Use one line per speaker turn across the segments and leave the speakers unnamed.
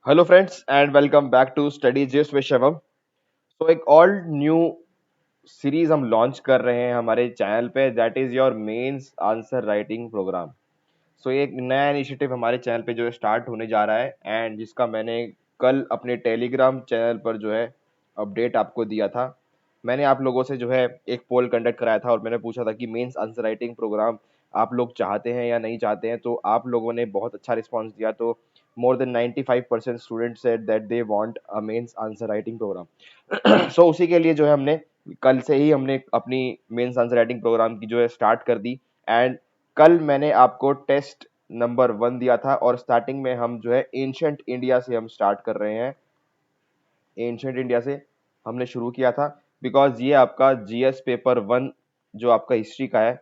Hello friends and welcome back to study gist with Shivam. So एक all new series हम launch कर रहे हैं हमारे चैनल पे, that is your mains answer writing program. सो ये एक नया इनिशिएटिव हमारे चैनल पे जो है स्टार्ट होने जा रहा है एंड जिसका मैंने कल अपने टेलीग्राम चैनल पर जो है अपडेट आपको दिया था। मैंने आप लोगों से जो है एक पोल कंडक्ट कराया था और मैंने पूछा था कि मेंस आंसर राइटिंग प्रोग्राम आप लोग चाहते हैं या नहीं चाहते हैं, तो आप लोगों ने बहुत अच्छा रिस्पांस दिया। तो more than 95% student said that they want a mains answer writing program. So उसी के लिए जो है हमने कल से ही हमने अपनी मेंस आंसर राइटिंग प्रोग्राम की जो है स्टार्ट कर दी। एंड कल मैंने आपको टेस्ट नंबर 1 दिया था और स्टार्टिंग में हम जो है एंशिएंट इंडिया से हम स्टार्ट कर रहे हैं। एंशिएंट इंडिया से हमने शुरू किया था बिकॉज ये आपका जीएस पेपर 1 जो आपका हिस्ट्री का है,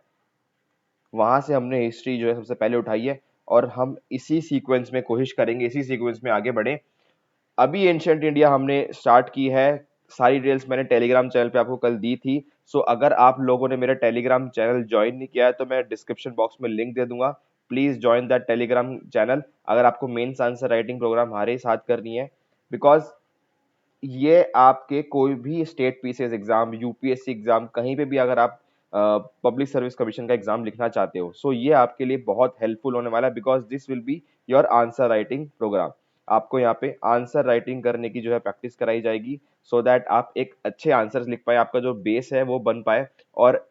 वहां से हमने हिस्ट्री जो है सबसे पहले उठाई है और हम इसी सीक्वेंस में कोशिश करेंगे, इसी सीक्वेंस में आगे बढ़े। अभी एंशिएंट इंडिया हमने स्टार्ट की है। सारी डिटेल्स मैंने टेलीग्राम चैनल पे आपको कल दी थी। सो अगर आप लोगों ने मेरा टेलीग्राम चैनल ज्वाइन नहीं किया है तो मैं डिस्क्रिप्शन बॉक्स में लिंक दे दूंगा। Please join that Telegram channel अगर आपको मेंस आंसर राइटिंग प्रोग्राम हमारे साथ करनी है। बिकॉज ये आपके कोई भी state PCS exam, UPSC exam, कहीं पे भी अगर आप पब्लिक सर्विस कमीशन का एग्जाम लिखना चाहते हो, सो ये आपके लिए बहुत हेल्पफुल होने वाला है because this will be your answer writing program. आपको यहाँ पे आंसर राइटिंग करने की जो है प्रैक्टिस कराई जाएगी सो दैट आप एक अच्छे आंसर्स लिख पाए, आपका जो बेस है वो बन पाए। और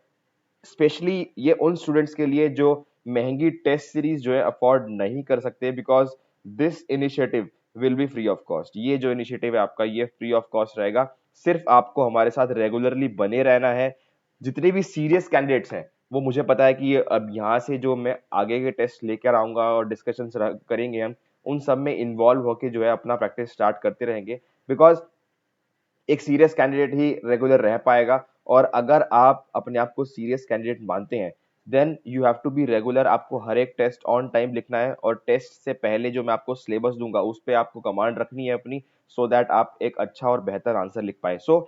स्पेशली ये उन स्टूडेंट्स के लिए जो महंगी टेस्ट सीरीज जो है अफोर्ड नहीं कर सकते, because this initiative will be free of cost. ये जो इनिशिएटिव है आपका ये फ्री ऑफ कॉस्ट रहेगा। सिर्फ आपको हमारे साथ रेगुलरली बने रहना है। जितने भी सीरियस कैंडिडेट्स हैं वो मुझे पता है कि ये अब यहाँ से जो मैं आगे के टेस्ट लेकर आऊंगा और डिस्कशन करेंगे हम उन सब में इन्वॉल्व होकर जो है अपना प्रैक्टिस स्टार्ट करते रहेंगे। बिकॉज एक सीरियस कैंडिडेट ही रेगुलर रह पाएगा। और अगर आप अपने आप को सीरियस कैंडिडेट मानते हैं then you have to be regular. आपको हर एक टेस्ट ऑन टाइम लिखना है और टेस्ट से पहले जो मैं आपको सिलेबस दूंगा उस पर आपको कमांड रखनी है अपनी, सो दैट आप एक अच्छा और बेहतर आंसर लिख पाए। सो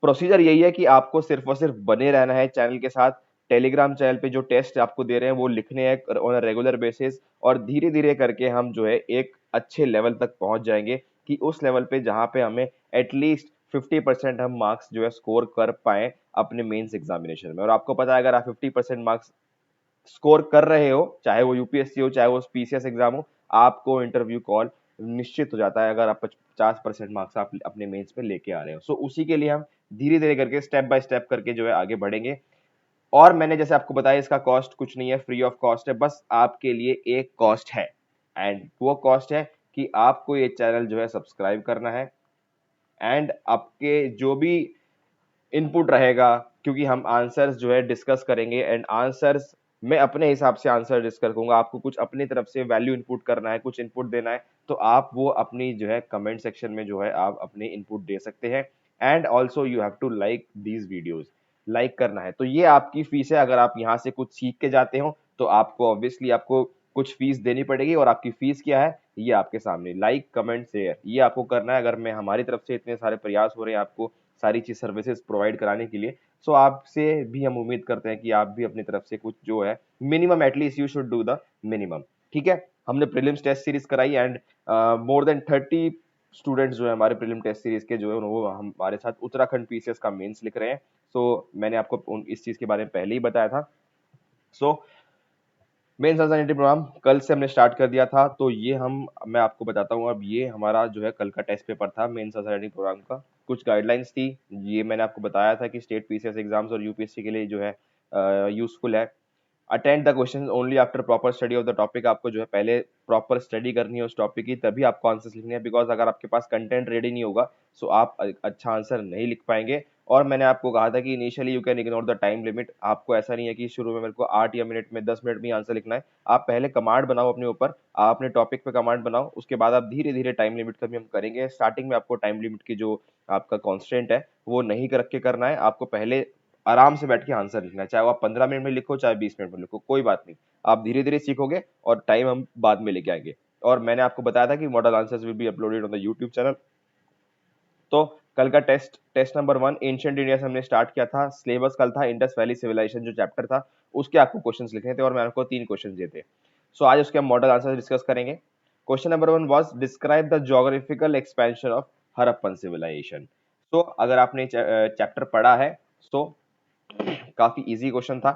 प्रोसीजर यही है कि आपको सिर्फ और सिर्फ बने रहना है चैनल के साथ। टेलीग्राम चैनल पे जो टेस्ट आपको दे रहे हैं वो लिखने हैं ऑन रेगुलर बेसिस और धीरे धीरे करके हम जो है एक अच्छे लेवल तक पहुंच जाएंगे कि उस लेवल पे जहां पे हमें एटलीस्ट 50% हम मार्क्स जो है स्कोर कर पाए अपने मेंस एग्जामिनेशन में। और आपको पता है अगर आप 50% मार्क्स स्कोर कर रहे हो, चाहे वो यूपीएससी हो चाहे वो पीसीएस एग्जाम हो, आपको इंटरव्यू कॉल निश्चित हो जाता है अगर आप 50% मार्क्स आप अपने मेंस पे लेके आ रहे हो। सो उसी के लिए हम धीरे धीरे करके स्टेप बाय स्टेप करके जो है आगे बढ़ेंगे। और मैंने जैसे आपको बताया इसका कॉस्ट कुछ नहीं है, फ्री ऑफ कॉस्ट है। बस आपके लिए एक कॉस्ट है एंड वो कॉस्ट है कि आपको ये चैनल जो है सब्सक्राइब करना है एंड आपके जो भी इनपुट रहेगा, क्योंकि हम आंसर्स जो है डिस्कस करेंगे एंड आंसर्स मैं अपने हिसाब से आंसर डिस्कस करूंगा। आपको कुछ अपनी तरफ से वैल्यू इनपुट करना है, कुछ इनपुट देना है, तो आप वो अपनी जो है कमेंट सेक्शन में जो है आप अपने इनपुट दे सकते हैं। And also you have to like these videos, like करना है। तो ये आपकी फीस है। अगर आप यहाँ से कुछ सीख के जाते हो तो आपको ऑब्वियसली आपको कुछ फीस देनी पड़ेगी और आपकी फीस क्या है ये आपके सामने, लाइक कमेंट शेयर ये आपको करना है। अगर मैं हमारी तरफ से इतने सारे प्रयास हो रहे हैं आपको सारी चीज सर्विसेज प्रोवाइड कराने के लिए, सो आपसे भी हम उम्मीद करते हैं कि आप भी अपनी तरफ से कुछ जो है minimum at least you should do the minimum. ठीक है, हमने प्रीलिम्स टेस्ट सीरीज कराई एंड मोर देन 30 स्टूडेंट्स जो है हमारे प्रीलिम टेस्ट सीरीज के जो है वो हमारे साथ उत्तराखंड पीसीएस का मेंस लिख रहे हैं। सो मैंने आपको इस चीज के बारे में पहले ही बताया था। सो मेंस आंसर प्रोग्राम कल से हमने स्टार्ट कर दिया था। तो ये हम मैं आपको बताता हूँ, अब ये हमारा जो है कल का टेस्ट पेपर था मेंस आंसर प्रोग्राम का। कुछ गाइडलाइंस थी, ये मैंने आपको बताया था कि स्टेट पीसीएस एग्जाम्स और यूपीएससी के लिए जो है यूजफुल है। Attend the question only after proper study of the topic. आपको जो है पहले प्रॉपर स्टडी करनी है उस टॉपिक की, तभी आपको आंसर्स लिखने हैं। बिकॉज अगर आपके पास कंटेंट रेडी नहीं होगा सो आप अच्छा आंसर नहीं लिख पाएंगे। और मैंने आपको कहा था कि initially you can ignore the time limit. आपको ऐसा नहीं है कि शुरू में मेरे को 8 या मिनट में 10 मिनट में ही आंसर लिखना है। आप पहले कमांड बनाओ अपने ऊपर, आप अपने टॉपिक पे कमांड बनाओ, उसके बाद आप धीरे धीरे टाइम लिमिट का भी हम करेंगे। स्टार्टिंग में आपको टाइम लिमिट की जो आपका कॉन्स्टेंट है वो नहीं रख के करना है। आपको पहले आराम से बैठ के आंसर लिखना है, चाहे वो आप 15 मिनट में लिखो चाहे 20 मिनट में लिखो, कोई बात नहीं। आप धीरे धीरे सीखोगे और टाइम हम बाद में लेके आएंगे। और मैंने आपको बताया था कि model answers will be uploaded on the YouTube channel. तो कल का टेस्ट नंबर 1 एंशिएंट इंडिया से हमने स्टार्ट किया था। सिलेबस कल था इंडस वैली सिविलाइजेशन जो चैप्टर था उसके आपको क्वेश्चंस लिखने थे और मैंने आपको 3 क्वेश्चंस दिए थे। सो आज उसके हम मॉडल आंसर डिस्कस करेंगे। Question number 1 was describe the geographical expansion of Harappan civilisation. तो अगर आपने चैप्टर पढ़ा है तो काफी इजी क्वेश्चन था।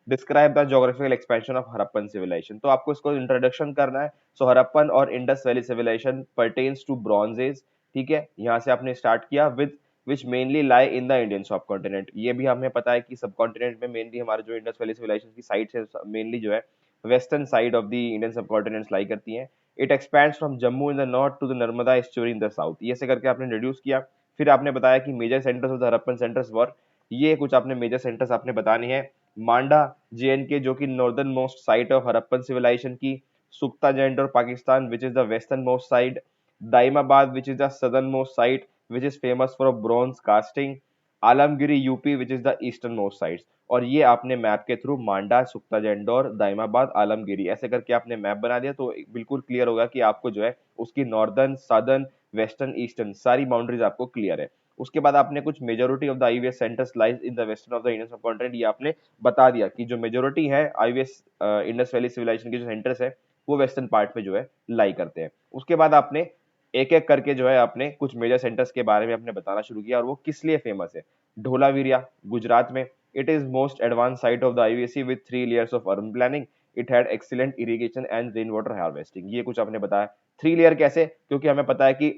Describe the geographical expansion of Harappan civilisation, तो आपको इसको इंट्रोडक्शन करना है। सो हड़प्पन और Indus valley civilisation pertains to bronze age, ठीक है, यहाँ से आपने स्टार्ट किया with which mainly lie in the Indian subcontinent. ये भी हमें पता है कि सब कॉन्टिनेंट में मेनली हमारे जो इंडस वैली सिविलाइजेशन की साइट्स है मेनली जो है western side of the Indian subcontinents lie करती हैं। It expands from Jammu in the north to the Narmada estuary in the south, ये से करके आपने इंट्रोड्यूस किया। फिर आपने बताया कि major centres of the Harappan centres were, ये कुछ आपने मेजर सेंटर्स आपने बताने हैं। मांडा जेएनके जो कि northern most site of Harappan civilisation की, सुक्ता Dor Pakistan which is the western most side, Daimabad which is the southern most site which is famous for bronze casting, Alamgiri UP which is the eastern most site. और ये आपने map के through Manda, सुक्ता जेंडोर, दाइमाबाद, आलमगिरी ऐसे करके आपने मैप बना दिया, तो बिल्कुल क्लियर होगा कि आपको जो है उसकी नॉर्दर्न, सदर्न, वेस्टर्न, ईस्टर्न सारी बाउंड्रीज आपको क्लियर है। उसके बाद आपने कुछ majority of the IVS centres lies in the western of the Indian subcontinent, ये आपने बता दिया कि जो मेजोरिटी है आईवीएस इंडस वैली सिविलाइजेशन के जो सेंटर्स है वो वेस्टर्न पार्ट में जो है लाई करते हैं। उसके बाद आपने एक एक करके जो है आपने कुछ मेजर सेंटर्स के बारे में आपने बताना शुरू किया, और वो किस लिए फेमस है। ढोलावीरा गुजरात में, it is most advance site of the IVC with 3 layers of urban planning, it had excellent irrigation and rain water harvesting, ये कुछ आपने बताया। 3 लेयर कैसे, क्योंकि हमें पता है कि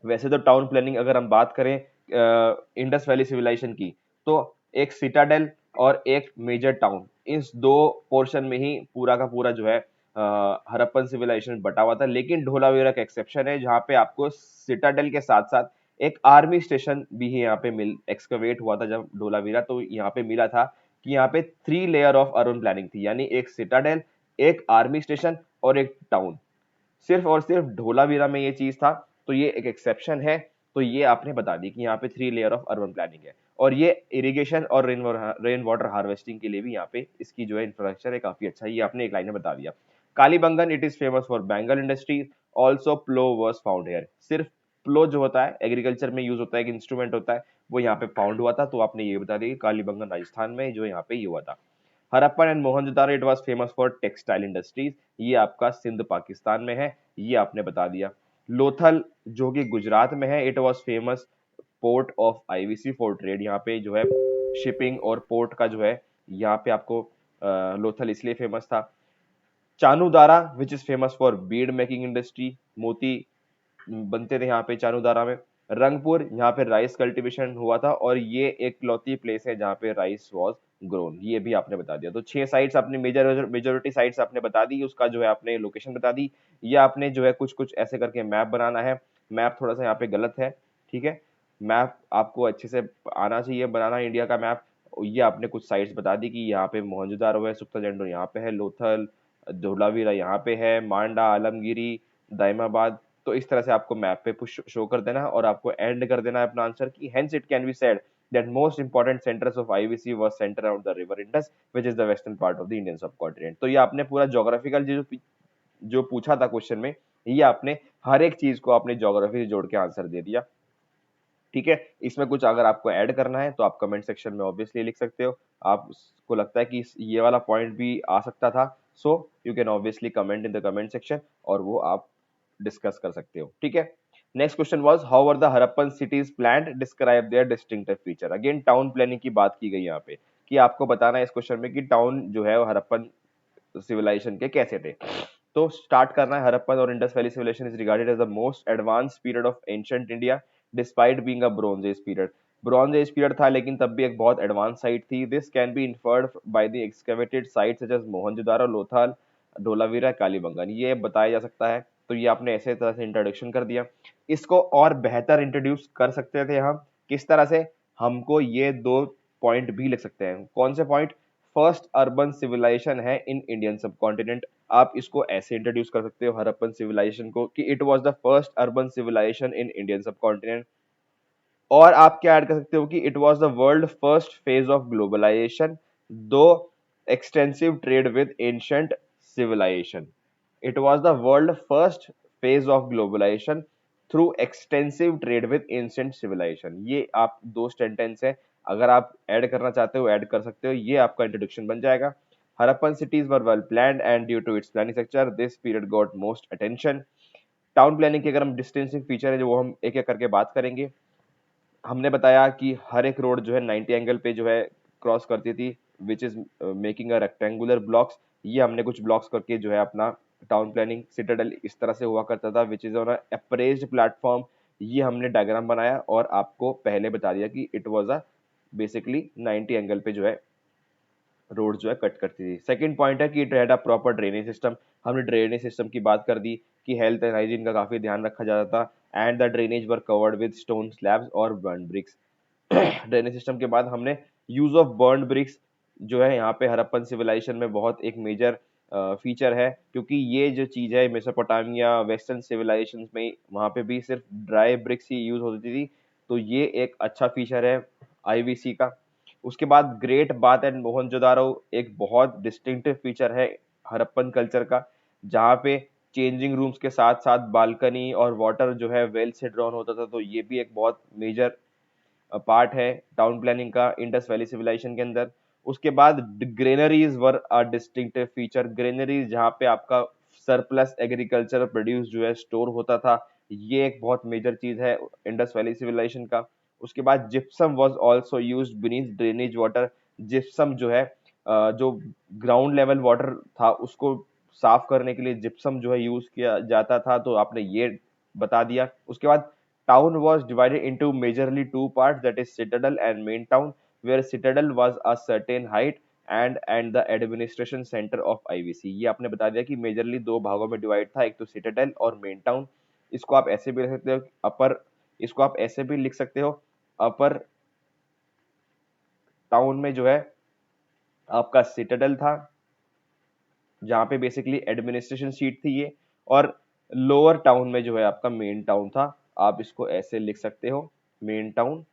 वैसे तो टाउन प्लानिंग अगर हम बात करें इंडस वैली सिविलाइजेशन की, तो एक सिटाडेल और एक मेजर टाउन, इस दो पोर्शन में ही पूरा का पूरा जो है हड़प्पन सिविलाइजेशन बटा हुआ था। लेकिन ढोलावीरा का एक्सेप्शन है, जहां पे आपको सिटाडेल के साथ साथ एक आर्मी स्टेशन भी यहाँ पे मिल एक्सकवेट हुआ था जब ढोलावीरा, तो यहाँ पे मिला था कि यहाँ पे 3 लेयर ऑफ अर्बन प्लानिंग थी, यानी एक सिटाडेल, एक आर्मी स्टेशन और एक टाउन। सिर्फ और सिर्फ ढोलावीरा में ये चीज था, तो ये एक एक्सेप्शन है। तो ये आपने बता दी कि यहाँ पे 3 लेयर ऑफ अर्बन प्लानिंग है, और ये इरिगेशन और रेन वाटर हार्वेस्टिंग के लिए भी यहाँ पे इसकी जो है इंफ्रास्ट्रक्चर है काफी अच्छा, ये आपने एक लाइन में बता दिया। Kalibangan, it is famous for bangle industries, also plough was found here. सिर्फ प्लो जो होता है एग्रीकल्चर में यूज होता है, एक इंस्ट्रूमेंट होता है, वो यहाँ पे फाउंड हुआ था, तो आपने ये बता दिया कि कालीबंगन राजस्थान में जो यहाँ पे ये हुआ था। Harappan and Mohenjodaro, it was famous for textile industries, ये आपका सिंध पाकिस्तान में है, ये आपने बता दिया। लोथल जो कि गुजरात में है, it was famous port of IVC for trade, यहाँ पे जो है शिपिंग और पोर्ट का जो है यहाँ पे आपको लोथल इसलिए फेमस था। Chanhudaro which is famous for bead making industry, मोती बनते थे यहाँ पे चानुदारा में। रंगपुर, यहाँ पे राइस कल्टीवेशन हुआ था, और ये एक लौती प्लेस है जहाँ पे राइस वाज ग्रोन, ये भी आपने बता दिया। तो 6 साइट्स आपने मेजोरिटी साइट्स आपने बता दी, उसका जो है आपने लोकेशन बता दी। ये आपने जो है कुछ कुछ ऐसे करके मैप बनाना है। मैप थोड़ा सा यहाँ पे गलत है, ठीक है, मैप आपको अच्छे से आना चाहिए बनाना इंडिया का मैप। ये आपने कुछ साइट्स बता दी कि यहाँ पे मोहनजोदारो है, सुक्ता जेंडो यहाँ पे है, लोथल, धोलावीरा यहाँ पे है, मांडा, आलमगिरी, दाइमाबाद। तो इस तरह से आपको मैप पे पुश शो कर देना है, और आपको एंड कर देना है अपना आंसर की hence it can be said that most important centers of IVC was centered around the river Indus, which is the western part of the Indian subcontinent। तो ये आपने पूरा ज्योग्राफिकल जो पूछा था क्वेश्चन में, ये आपने हर एक चीज को आपने ज्योग्राफी से जोड़ के आंसर दे दिया, ठीक है। इसमें कुछ अगर आपको ऐड करना है तो आप कमेंट सेक्शन में ऑब्वियसली लिख सकते हो। आपको लगता है कि ये वाला पॉइंट भी आ सकता था, so you can obviously comment in the comment section, और वो आप डिस्कस कर सकते हो, ठीक है। Next question was how are the Harappan cities planned, describe their distinctive feature. Again town planning की बात की गई यहाँ पे, कि आपको बताना है इस क्वेश्चन में कि टाउन जो है वो हड़प्पन सिविलाइजेशन के कैसे थे। तो स्टार्ट करना है, हड़प्पन और Indus valley civilisation is regarded as the most advance period of ancient India despite being a bronze age period. Bronze age period था लेकिन तब भी एक बहुत एडवांस साइट थी। This can be inferred by the excavated sites such as Mohenjodaro, Lothal, Dholavira, Kalibangan, ये बताया जा सकता है। तो ये आपने ऐसे तरह से इंट्रोडक्शन कर दिया। इसको और बेहतर इंट्रोड्यूस कर सकते थे हम, किस तरह से, हमको ये दो पॉइंट भी लिख सकते हैं। कौन से पॉइंट? फर्स्ट अर्बन सिविलाइजेशन है इन इंडियन सबकॉन्टिनेंट, आप इसको ऐसे इंट्रोड्यूस कर सकते हो हड़प्पन सिविलाइजेशन को कि it was the first urban civilisation in Indian subcontinent. और आप क्या ऐड कर सकते हो कि it was the world first phase of globalisation, through extensive trade with ancient civilisation. It was the world first phase of globalisation through extensive trade with ancient civilisation. ये आप दो सेंटेंस है, अगर आप ऐड करना चाहते हो ऐड कर सकते हो, ये आपका इंट्रोडक्शन बन जाएगा। Harappan cities were well planned and due to its planning structure, this period got most attention. Town planning की अगर हम डिस्टिंक्टिंग फीचर है जो वो हम एक एक करके बात करेंगे। हमने बताया कि हर एक रोड जो है 90 एंगल पे जो है क्रॉस करती थी, which is making a rectangular blocks. ये हमने कुछ ब्लॉक्स करके जो है अपना टाउन प्लानिंग सिटाडेल इस तरह से हुआ करता था, which is on appraised platform. ये हमने डायग्राम बनाया और आपको पहले बता दिया कि it was a basically 90 angle पे जो है रोड जो है कट करती थी। सेकंड पॉइंट है कि it had a proper drainage system. हमने ड्रेनेज सिस्टम की बात कर दी कि हेल्थ एंड हाइजीन का काफी ध्यान रखा जाता था and the drainage were covered with stone slabs और बर्न ब्रिक्स। ड्रेनेज सिस्टम के बाद हमने यूज ऑफ बर्न ब्रिक्स जो है यहाँ पे हड़प्पन सिविलाइजेशन में बहुत एक मेजर फीचर है, क्योंकि ये जो चीज है मेसोपोटामिया वेस्टर्न सिविलाइजेशन में वहाँ पे भी सिर्फ ड्राई ब्रिक्स ही यूज होती थी, तो ये एक अच्छा फीचर है आईवीसी का। उसके बाद ग्रेट बाथ एंड मोहनजोदारो एक बहुत डिस्टिंक्टिव फीचर है हड़प्पन कल्चर का, जहाँ पे चेंजिंग रूम्स के साथ साथ बालकनी और वाटर जो है वेल से ड्रॉन होता था, तो ये भी एक बहुत मेजर पार्ट है टाउन प्लानिंग का इंडस वैली सिविलाइजेशन के अंदर। उसके बाद ग्रेनरीज वर अ डिस्टिंक्टिव फीचर। ग्रेनरीज जहाँ पे आपका सरप्लस एग्रीकल्चर प्रोड्यूस जो है स्टोर होता था, ये एक बहुत मेजर चीज है इंडस वैली सिविलाइजेशन का। उसके बाद gypsum was also used beneath drainage water. Gypsum जो है जो ग्राउंड लेवल वाटर था उसको साफ करने के लिए जिप्सम जो है यूज किया जाता था, तो आपने ये बता दिया। उसके बाद town was divided into majorly two parts, that is citadel and main town, where citadel was a certain height and the administration center of IVC। ये आपने बता दिया कि मेजरली दो भागों में डिवाइड था, एक तो सिटाडेल और मेन टाउन। इसको आप ऐसे भी लिख सकते हो अपर, इसको आप ऐसे भी लिख सकते हो अपर टाउन में जो है आपका सिटाडेल था, जहाँ पे बेसिकली एडमिनिस्ट्रेशन सीट थी ये, और लोअर टाउन में जो है आपका मेन टाउन था। आप इसको ऐसे लिख सकते हो मेन टाउन।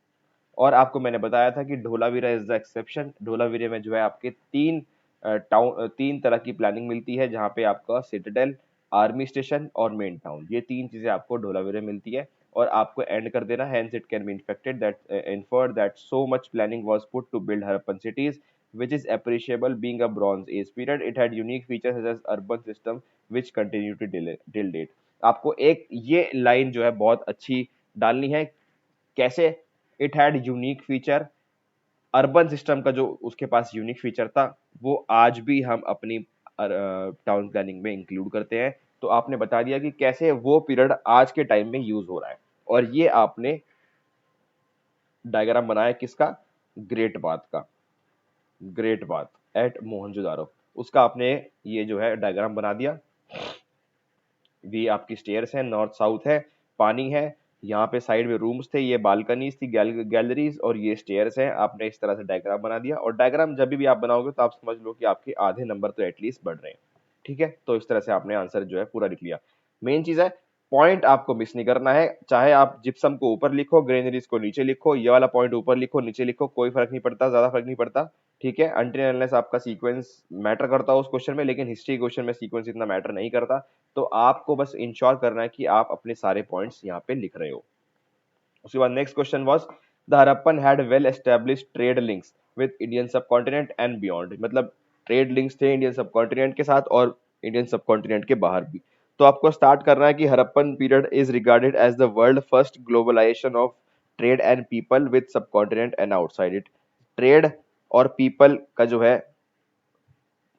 और आपको मैंने बताया था कि ढोलावीरा इज द एक्सेप्शन। ढोलावीरे में जो है आपके तीन तरह की प्लानिंग मिलती है, जहाँ पे आपका सिटाडेल, आर्मी स्टेशन और मेन टाउन, ये तीन चीजें आपको ढोलावीरे मिलती है। और आपको एंड कर देना, hence it can be infected that inferred that so much planning was put to build Harappan cities which is appreciable being a bronze age period. It had unique features such as urban system which continue to till date। आपको एक ये line जो है बहुत अच्छी डालनी है, कैसे? It had unique feature. Urban system का जो उसके पास यूनिक फीचर था वो आज भी हम अपनी टाउन प्लानिंग में इंक्लूड करते हैं। तो आपने बता दिया कि कैसे वो पीरियड आज के टाइम में यूज हो रहा है, और ये आपने डायग्राम बनाया किसका? ग्रेट बाथ का। ग्रेट बाथ एट मोहनजोदारो, उसका आपने ये जो है डायग्राम बना दिया। ये आपकी स्टेयर्स है, नॉर्थ साउथ है, पानी है, यहाँ पे साइड में रूम्स थे, ये बालकनीज थी, गैलरीज, और ये स्टेयर्स हैं। आपने इस तरह से डायग्राम बना दिया, और डायग्राम जब भी आप बनाओगे तो आप समझ लो कि आपके आधे नंबर तो एटलीस्ट बढ़ रहे हैं। ठीक है, तो इस तरह से आपने आंसर जो है पूरा लिख लिया। मेन चीज है, पॉइंट आपको मिस नहीं करना है, चाहे आप जिप्सम को ऊपर लिखो, ग्रेनरीज को नीचे लिखो, ये वाला पॉइंट ऊपर लिखो, नीचे लिखो, कोई फर्क नहीं पड़ता, ज्यादा फर्क नहीं पड़ता। ठीक है, अनटिल अनलेस आपका सीक्वेंस मैटर करता हो उस क्वेश्चन में, लेकिन हिस्ट्री क्वेश्चन में सीक्वेंस इतना मैटर नहीं करता। तो आपको बस इंश्योर करना है कि आप अपने सारे पॉइंट्स यहाँ पे लिख रहे हो। उसके बाद next question was the Harappan had well established trade links with Indian subcontinent and beyond. मतलब ट्रेड लिंक्स थे इंडियन सबकॉन्टिनेंट के साथ और इंडियन सबकॉन्टिनेंट के बाहर भी। तो आपको स्टार्ट करना है कि Harappan period is regarded as the world first globalisation of trade and people with subcontinent and outside it. Trade और पीपल का जो है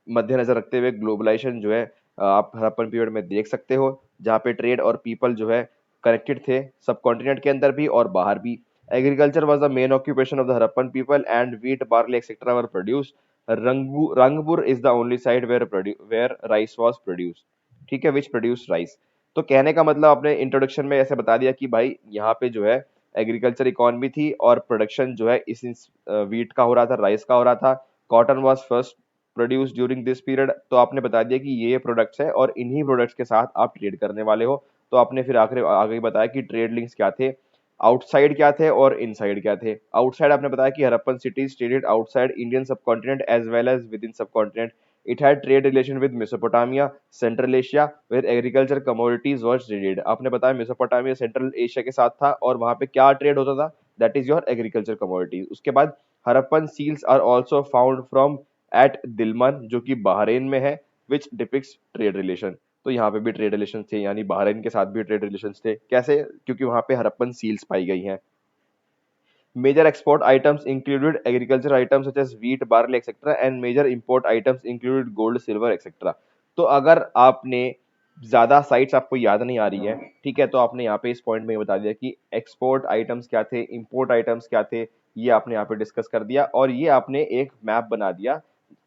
मद्देनजर रखते हुए ग्लोबलाइजेशन जो है आप हड़प्पन पीरियड में देख सकते हो, जहाँ पे ट्रेड और पीपल जो है कनेक्टेड थे सब कॉन्टिनेंट के अंदर भी और बाहर भी। Agriculture was the main occupation of the Harappan people and wheat, barley etcetera were produced. Rangpur is the only site where rice was produced. ठीक है, विच प्रोड्यूस राइस। तो कहने का मतलब आपने इंट्रोडक्शन में ऐसे बता दिया कि भाई यहाँ पे जो है एग्रीकल्चर इकोनॉमी थी और प्रोडक्शन जो है इस व्हीट का हो रहा था, राइस का हो रहा था। Cotton was first produce during this period. तो आपने बता दिया कि ये प्रोडक्ट्स है और इन्हीं प्रोडक्ट्स के साथ आप ट्रेड करने वाले हो। तो आपने फिर आखिर आगे बताया कि ट्रेड लिंक्स क्या थे, आउटसाइड क्या थे और इनसाइड क्या थे। आउटसाइड आपने बताया कि Harappan cities traded outside Indian subcontinent as well as within subcontinent. It had trade relation with Mesopotamia, Central Asia, where agriculture commodities was traded. आपने बताया मेसोपोटामिया सेंट्रल एशिया के साथ था और वहां पे क्या ट्रेड होता था? That is your agriculture commodities. उसके बाद Harappan seals are also found from at Dilmun जो कि बहरीन में है, विच डिपिक्ट्स ट्रेड रिलेशन। तो यहाँ पे भी ट्रेड रिलेशन थे, यानी बहरीन के साथ भी ट्रेड रिलेशन थे। कैसे? क्योंकि वहां पे हड़प्पन सील्स पाई गई हैं। Major export items included agriculture items such as wheat, barley, etc. and major import items included gold, silver, etc. तो अगर आपने ज्यादा साइट्स आपको याद नहीं आ रही है, ठीक है, तो आपने यहाँ पे इस पॉइंट में ये बता दिया कि एक्सपोर्ट आइटम्स क्या थे, इंपोर्ट आइटम्स क्या थे, ये आपने यहाँ पे डिस्कस कर दिया, और ये आपने एक मैप बना दिया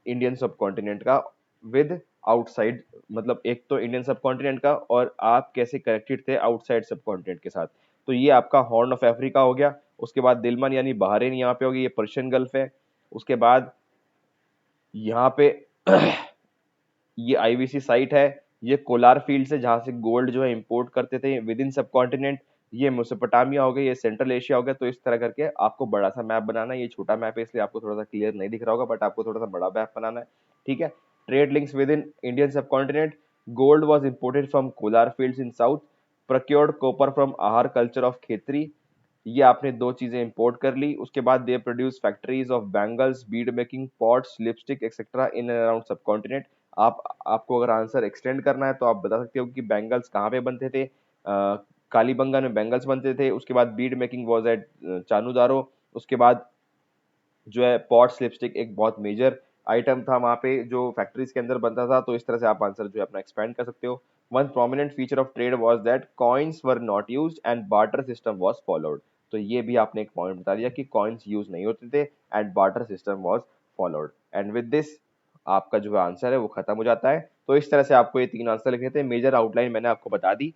इंडियन सब कॉन्टिनेंट का विद आउटसाइड, मतलब एक तो इंडियन सब कॉन्टिनेंट का और आप कैसे कनेक्टेड थे आउटसाइड सब कॉन्टिनेंट के साथ। तो ये आपका हॉर्न ऑफ अफ्रीका हो गया। उसके बाद दिलमन यानी बहरीन यहाँ पे होगी, ये पर्शियन गल्फ है। उसके बाद यहाँ पे ये आईवीसी साइट है, ये कोलार फील्ड से जहाँ से गोल्ड जो है इंपोर्ट करते थे विद इन सब कॉन्टिनेंट। ये मेसोपोटामिया हो गया, ये सेंट्रल एशिया हो गया। तो इस तरह करके आपको बड़ा सा मैप बनाना है। ये छोटा मैप है इसलिए आपको थोड़ा सा क्लियर नहीं दिख रहा होगा, बट आपको थोड़ा सा बड़ा मैप बनाना है, ठीक है। Trade links with in Indian subcontinent, gold was imported from Kolar field in south, procured copper from Ahar culture of Khetri. ये आपने दो चीजें इंपोर्ट कर ली। उसके बाद they produce factories of bangles, bead making, pots, lipstick etcetera in and around subcontinent. आप आपको अगर आंसर एक्सटेंड करना है तो आप बता सकते हो कि बैंगल्स कहाँ पे बनते थे। कालीबंगा में बैंगल्स बनते थे। उसके बाद बीड मेकिंग वाज एट चानूदारो। उसके बाद जो है पॉट्स, लिपस्टिक एक बहुत मेजर आइटम था वहाँ पे जो फैक्ट्रीज के अंदर बनता था। तो इस तरह से आप आंसर जो है अपना एक्सपेंड कर सकते हो। One prominent feature of trade was that coins were not used and barter system was followed. तो ये भी आपने एक पॉइंट बता दिया कि कॉइन्स यूज नहीं होते थे and barter system was followed. And with this आपका जो आंसर है वो खत्म हो जाता है। तो इस तरह से आपको ये तीन आंसर लिखने थे। मेजर आउटलाइन मैंने आपको बता दी।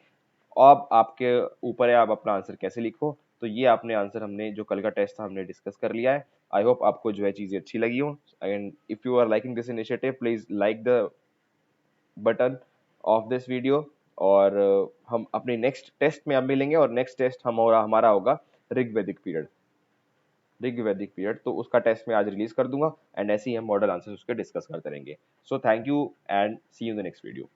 अब आपके ऊपर है आप अपना आंसर कैसे लिखो। तो ये आपने आंसर हमने जो कल का टेस्ट था हमने डिस्कस कर लिया है। आई होप आपको जो है चीजें अच्छी लगी हो। And if you are liking this initiative please like the button of this video. और हम अपने नेक्स्ट टेस्ट में अब मिलेंगे और नेक्स्ट टेस्ट हमारा होगा ऋग्वैदिक पीरियड। ऋग्वैदिक पीरियड तो उसका टेस्ट मैं आज रिलीज कर दूंगा एंड ऐसे ही हम मॉडल आंसर्स उसके डिस्कस करते रहेंगे। So thank you and see you in the next video.